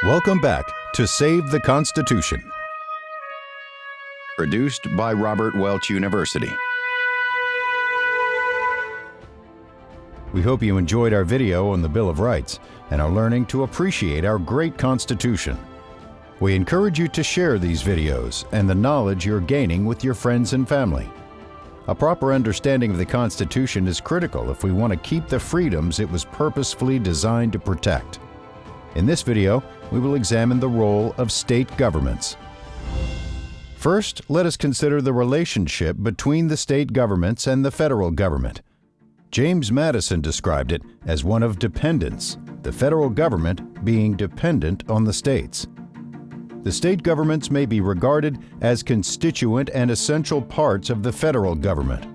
Welcome back to Save the Constitution. Produced by Robert Welch University. We hope you enjoyed our video on the Bill of Rights and are learning to appreciate our great Constitution. We encourage you to share these videos and the knowledge you're gaining with your friends and family. A proper understanding of the Constitution is critical if we want to keep the freedoms it was purposefully designed to protect. In this video, we will examine the role of state governments. First, let us consider the relationship between the state governments and the federal government. James Madison described it as one of dependence, the federal government being dependent on the states. The state governments may be regarded as constituent and essential parts of the federal government,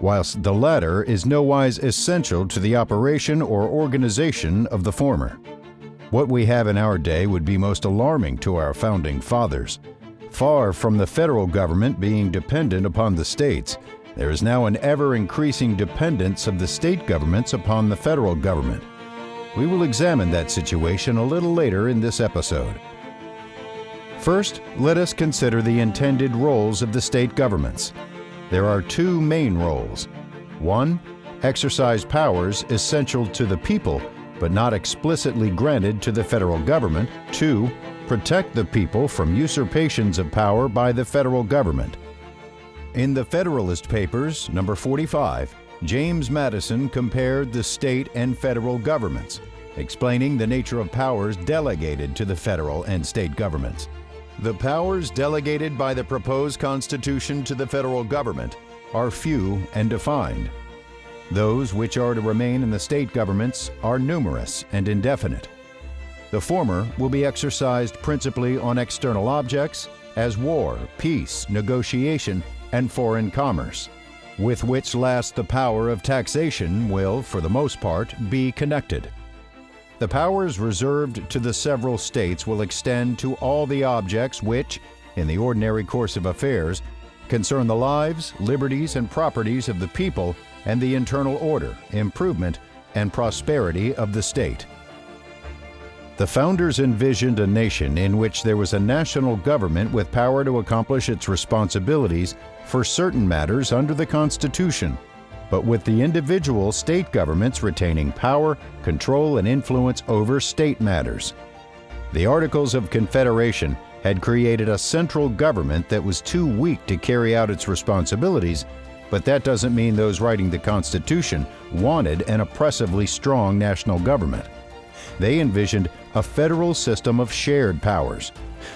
whilst the latter is nowise essential to the operation or organization of the former. What we have in our day would be most alarming to our founding fathers. Far from the federal government being dependent upon the states, there is now an ever-increasing dependence of the state governments upon the federal government. We will examine that situation a little later in this episode. First, let us consider the intended roles of the state governments. There are two main roles. 1. Exercise powers essential to the people, but not explicitly granted to the federal government. 2. Protect the people from usurpations of power by the federal government. In the Federalist Papers, number 45, James Madison compared the state and federal governments, explaining the nature of powers delegated to the federal and state governments. The powers delegated by the proposed Constitution to the federal government are few and defined. Those which are to remain in the state governments are numerous and indefinite. The former will be exercised principally on external objects as war, peace, negotiation, and foreign commerce, with which last the power of taxation will, for the most part, be connected. The powers reserved to the several states will extend to all the objects which, in the ordinary course of affairs, concern the lives, liberties, and properties of the people and the internal order, improvement, and prosperity of the state. The founders envisioned a nation in which there was a national government with power to accomplish its responsibilities for certain matters under the Constitution, but with the individual state governments retaining power, control, and influence over state matters. The Articles of Confederation had created a central government that was too weak to carry out its responsibilities, but that doesn't mean those writing the Constitution wanted an oppressively strong national government. They envisioned a federal system of shared powers,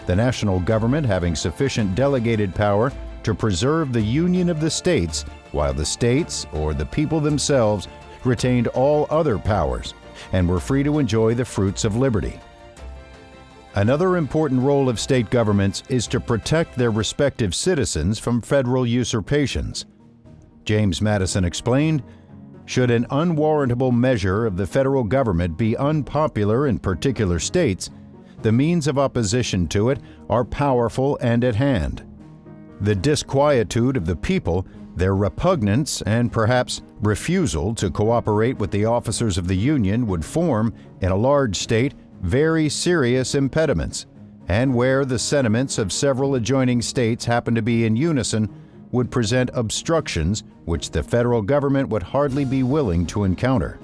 the national government having sufficient delegated power to preserve the union of the states, while the states, or the people themselves, retained all other powers and were free to enjoy the fruits of liberty. Another important role of state governments is to protect their respective citizens from federal usurpations. James Madison explained, "Should an unwarrantable measure of the federal government be unpopular in particular states, the means of opposition to it are powerful and at hand. The disquietude of the people, their repugnance, and perhaps refusal to cooperate with the officers of the Union would form, in a large state, very serious impediments, and where the sentiments of several adjoining states happen to be in unison, would present obstructions which the federal government would hardly be willing to encounter."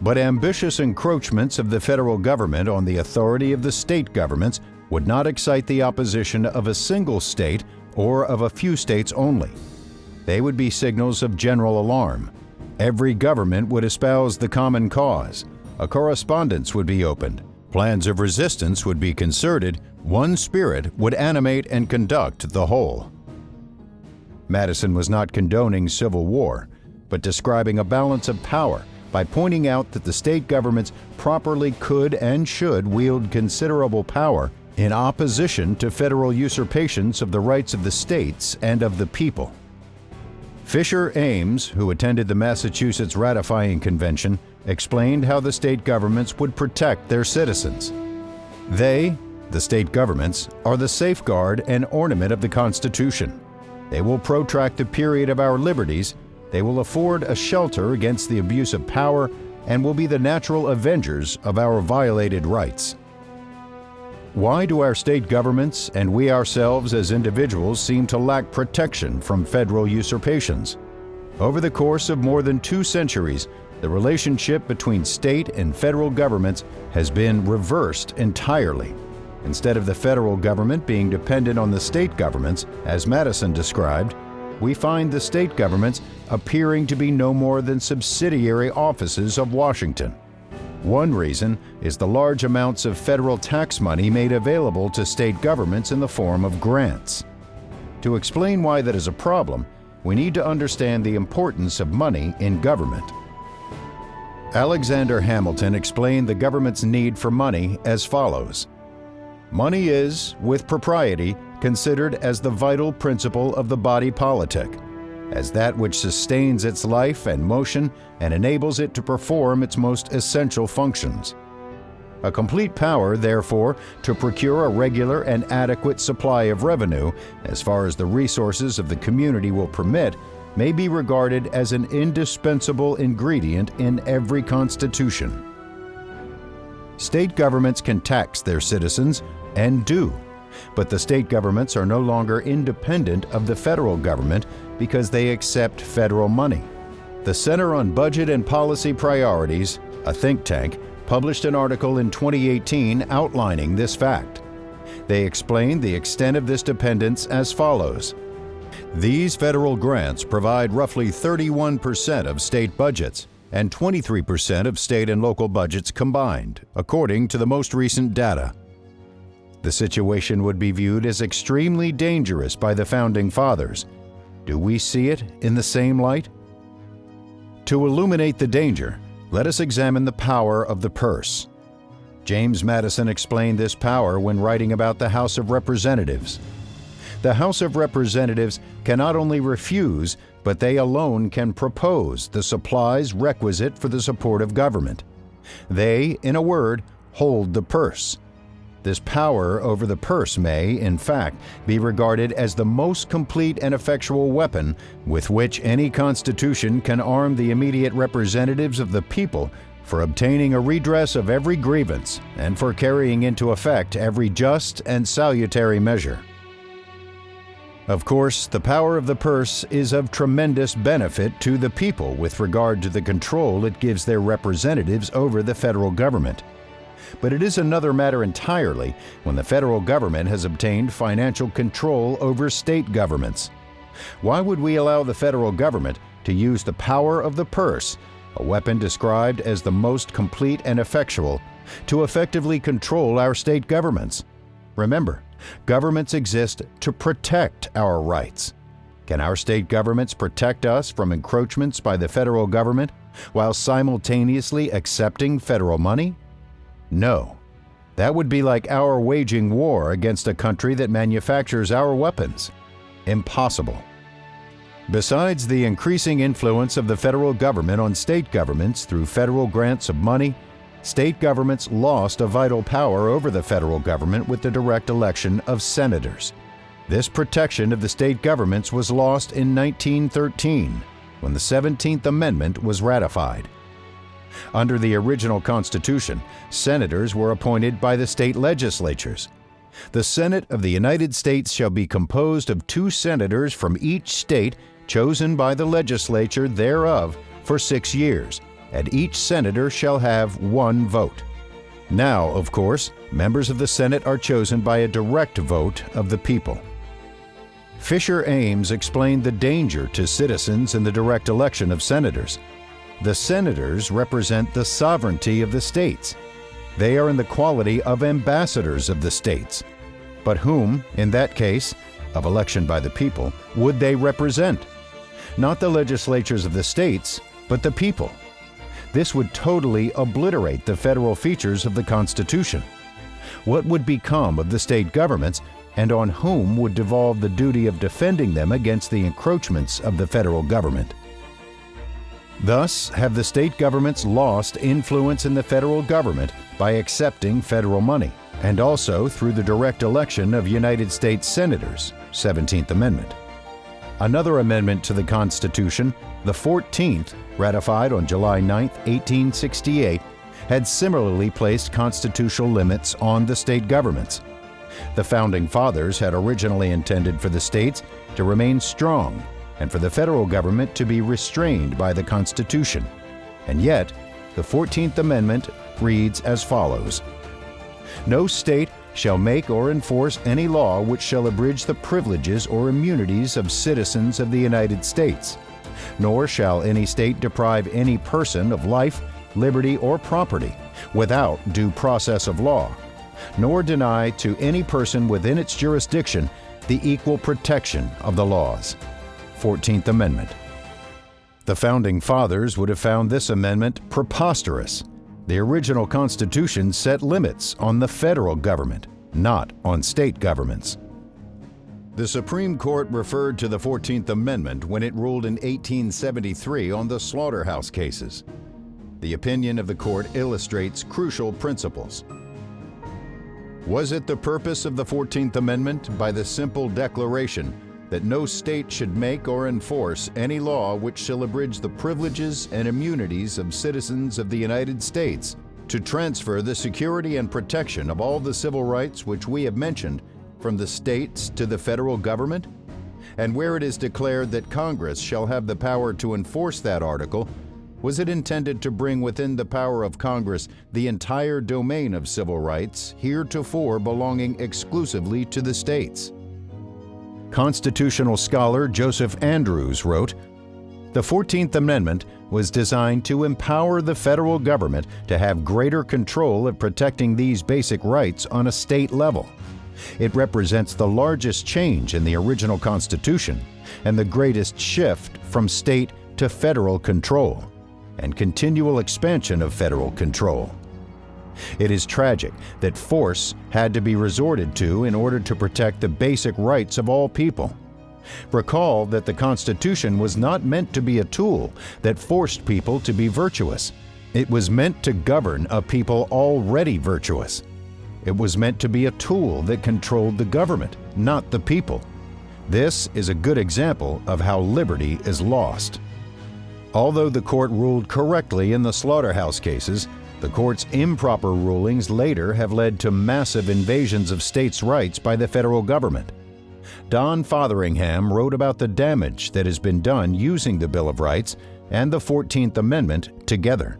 But ambitious encroachments of the federal government on the authority of the state governments would not excite the opposition of a single state or of a few states only. They would be signals of general alarm. Every government would espouse the common cause. A correspondence would be opened. Plans of resistance would be concerted. One spirit would animate and conduct the whole. Madison was not condoning civil war, but describing a balance of power by pointing out that the state governments properly could and should wield considerable power in opposition to federal usurpations of the rights of the states and of the people. Fisher Ames, who attended the Massachusetts Ratifying Convention, explained how the state governments would protect their citizens. They, the state governments, are the safeguard and ornament of the Constitution. They will protract the period of our liberties, they will afford a shelter against the abuse of power, and will be the natural avengers of our violated rights. Why do our state governments and we ourselves as individuals seem to lack protection from federal usurpations? Over the course of more than 2 centuries, the relationship between state and federal governments has been reversed entirely. Instead of the federal government being dependent on the state governments, as Madison described, we find the state governments appearing to be no more than subsidiary offices of Washington. One reason is the large amounts of federal tax money made available to state governments in the form of grants. To explain why that is a problem, we need to understand the importance of money in government. Alexander Hamilton explained the government's need for money as follows. Money is, with propriety, considered as the vital principle of the body politic, as that which sustains its life and motion and enables it to perform its most essential functions. A complete power, therefore, to procure a regular and adequate supply of revenue, as far as the resources of the community will permit, may be regarded as an indispensable ingredient in every constitution. State governments can tax their citizens, and do, but the state governments are no longer independent of the federal government because they accept federal money. The Center on Budget and Policy Priorities, a think tank, published an article in 2018 outlining this fact. They explained the extent of this dependence as follows. These federal grants provide roughly 31% of state budgets and 23% of state and local budgets combined, according to the most recent data. The situation would be viewed as extremely dangerous by the Founding Fathers. Do we see it in the same light? To illuminate the danger, let us examine the power of the purse. James Madison explained this power when writing about the House of Representatives. The House of Representatives can not only refuse, but they alone can propose the supplies requisite for the support of government. They, in a word, hold the purse. This power over the purse may, in fact, be regarded as the most complete and effectual weapon with which any constitution can arm the immediate representatives of the people for obtaining a redress of every grievance and for carrying into effect every just and salutary measure. Of course, the power of the purse is of tremendous benefit to the people with regard to the control it gives their representatives over the federal government. But it is another matter entirely when the federal government has obtained financial control over state governments. Why would we allow the federal government to use the power of the purse, a weapon described as the most complete and effectual, to effectively control our state governments? Remember, governments exist to protect our rights. Can our state governments protect us from encroachments by the federal government while simultaneously accepting federal money? No. That would be like our waging war against a country that manufactures our weapons. Impossible. Besides the increasing influence of the federal government on state governments through federal grants of money, state governments lost a vital power over the federal government with the direct election of senators. This protection of the state governments was lost in 1913, when the 17th Amendment was ratified. Under the original Constitution, senators were appointed by the state legislatures. The Senate of the United States shall be composed of 2 senators from each state chosen by the legislature thereof for 6 years, and each senator shall have 1 vote. Now, of course, members of the Senate are chosen by a direct vote of the people. Fisher Ames explained the danger to citizens in the direct election of senators. The senators represent the sovereignty of the states. They are in the quality of ambassadors of the states. But whom, in that case, of election by the people, would they represent? Not the legislatures of the states, but the people. This would totally obliterate the federal features of the Constitution. What would become of the state governments, and on whom would devolve the duty of defending them against the encroachments of the federal government? Thus have the state governments lost influence in the federal government by accepting federal money, and also through the direct election of United States senators, 17th Amendment. Another amendment to the Constitution, the 14th, ratified on July 9, 1868, had similarly placed constitutional limits on the state governments. The Founding Fathers had originally intended for the states to remain strong and for the federal government to be restrained by the Constitution. And yet, the 14th Amendment reads as follows: "No state shall make or enforce any law which shall abridge the privileges or immunities of citizens of the United States, nor shall any state deprive any person of life, liberty, or property without due process of law, nor deny to any person within its jurisdiction the equal protection of the laws." 14th Amendment. The Founding Fathers would have found this amendment preposterous. The original Constitution set limits on the federal government, not on state governments. The Supreme Court referred to the 14th Amendment when it ruled in 1873 on the slaughterhouse cases. The opinion of the court illustrates crucial principles. Was it the purpose of the 14th Amendment, by the simple declaration that no state should make or enforce any law which shall abridge the privileges and immunities of citizens of the United States, to transfer the security and protection of all the civil rights which we have mentioned from the states to the federal government? And where it is declared that Congress shall have the power to enforce that article, was it intended to bring within the power of Congress the entire domain of civil rights heretofore belonging exclusively to the states? Constitutional scholar Joseph Andrews wrote, "The 14th Amendment was designed to empower the federal government to have greater control of protecting these basic rights on a state level. It represents the largest change in the original Constitution and the greatest shift from state to federal control, and continual expansion of federal control. It is tragic that force had to be resorted to in order to protect the basic rights of all people. Recall that the Constitution was not meant to be a tool that forced people to be virtuous. It was meant to govern a people already virtuous. It was meant to be a tool that controlled the government, not the people. This is a good example of how liberty is lost." Although the court ruled correctly in the slaughterhouse cases, the court's improper rulings later have led to massive invasions of states' rights by the federal government. Don Fotheringham wrote about the damage that has been done using the Bill of Rights and the 14th Amendment together.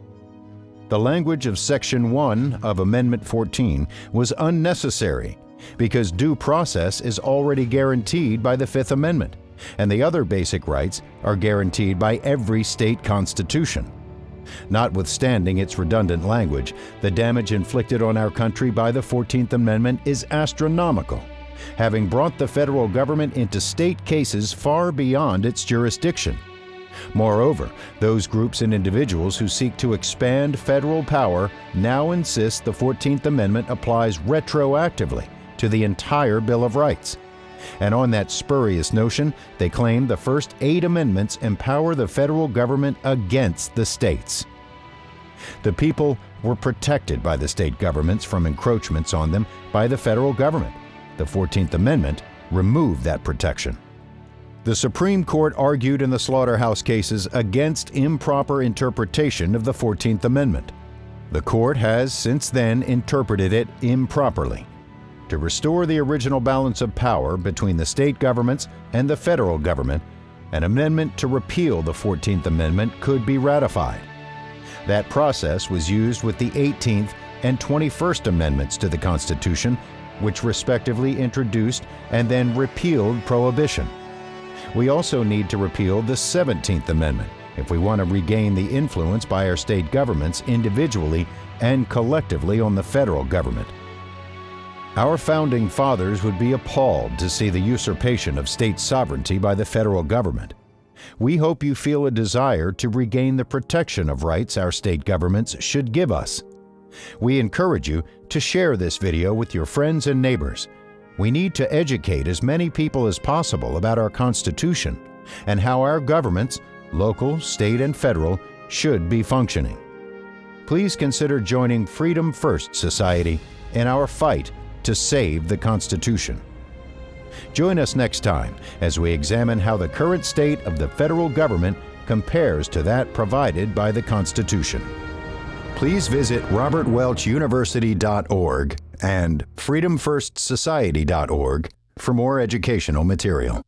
The language of Section 1 of Amendment 14 was unnecessary because due process is already guaranteed by the Fifth Amendment, and the other basic rights are guaranteed by every state constitution. Notwithstanding its redundant language, the damage inflicted on our country by the 14th Amendment is astronomical, having brought the federal government into state cases far beyond its jurisdiction. Moreover, those groups and individuals who seek to expand federal power now insist the 14th Amendment applies retroactively to the entire Bill of Rights. And on that spurious notion, they claim the first 8 amendments empower the federal government against the states. The people were protected by the state governments from encroachments on them by the federal government. The 14th Amendment removed that protection. The Supreme Court argued in the slaughterhouse cases against improper interpretation of the 14th Amendment. The court has since then interpreted it improperly. To restore the original balance of power between the state governments and the federal government, an amendment to repeal the 14th Amendment could be ratified. That process was used with the 18th and 21st Amendments to the Constitution, which respectively introduced and then repealed prohibition. We also need to repeal the 17th Amendment if we want to regain the influence by our state governments individually and collectively on the federal government. Our Founding Fathers would be appalled to see the usurpation of state sovereignty by the federal government. We hope you feel a desire to regain the protection of rights our state governments should give us. We encourage you to share this video with your friends and neighbors. We need to educate as many people as possible about our Constitution and how our governments, local, state, and federal, should be functioning. Please consider joining Freedom First Society in our fight to save the Constitution. Join us next time as we examine how the current state of the federal government compares to that provided by the Constitution. Please visit robertwelchuniversity.org and freedomfirstsociety.org for more educational material.